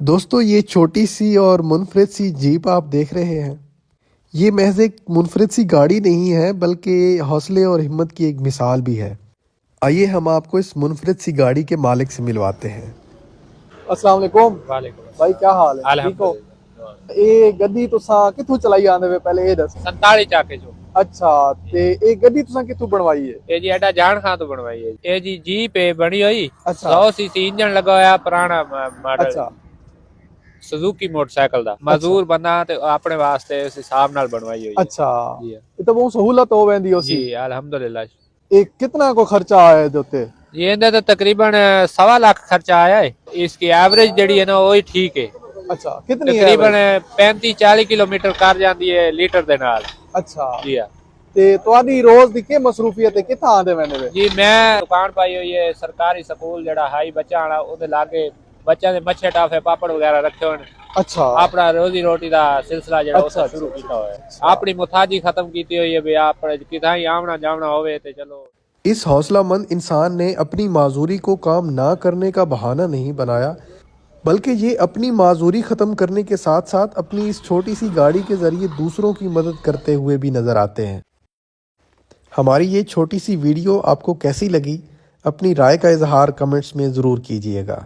दोस्तों ये छोटी सी और मुनफरिद सी जीप आप देख रहे हैं, ये महज एक मुनफरिद सी गाड़ी नहीं है बल्कि हौसले और हिम्मत की एक मिसाल भी है। आइए हम आपको इस मुनफरिद सी गाड़ी के मालिक से मिलवाते हैं। अस्सलाम वालेकुम। वालेकुम भाई क्या हाल है? ठीक हो? अल्हम्दुलिल्लाह। ये गड्डी तुसां कित्थों चलाई आंदे वे पहले ये दस। 47 चाके जो अच्छा ते ये गड्डी तुसां कित्थों बनवाई है? ये जी एडा जान खां तो बनवाई है। ये जी जीप है बनी हुई। अच्छा 100 सीसी इंजन लगा होया पुराना मॉडल अच्छा सुजुकी मोटरसाइकिल दा मजदूर बंदा ते अपने वास्ते उस हिसाब नाल बनवाई हुई है। अच्छा जी ये तो बहुत सहूलत हो वेंदी जी उसी। अल्हम्दुलिल्लाह। ये कितना को खर्चा आया है उत्ते? ये इंदे तो तकरीबन 1.25 लाख खर्चा आया है। इसकी एवरेज जेडी है ना वो ही ठीक है। अच्छा कितनी है तकरीबन एवरेज? 35-40 किलोमीटर कर जाती है लीटर दे नाल। अच्छा जी हाँ ते तुहाडी रोज दी के मसरूफियत है कित्थां आंदे वैने वे? जी मैं दुकान पाई हुई है सरकारी स्कूल जेड़ा हाई बच्चा आना ओदे लागे बच्चा दे मच्छे टाफे पापड़ वगैरह रखे होने। अच्छा अपना रोजी रोटी दा सिलसिला जेड़ा अच्छा, उस शुरू अच्छा, कीता होया अच्छा। अपनी मुताजी खत्म कीती हुई है भी आप किथाई आमना जावना होवे ते चलो। इस हौसलामंद इंसान ने अपनी माजूरी को काम ना करने का बहाना नहीं बनाया, बल्कि ये अपनी माजूरी ख़त्म करने के साथ साथ अपनी इस छोटी सी गाड़ी के ज़रिए दूसरों की मदद करते हुए भी नज़र आते हैं। हमारी ये छोटी सी वीडियो आपको कैसी लगी? अपनी राय का इजहार कमेंट्स में ज़रूर कीजिएगा।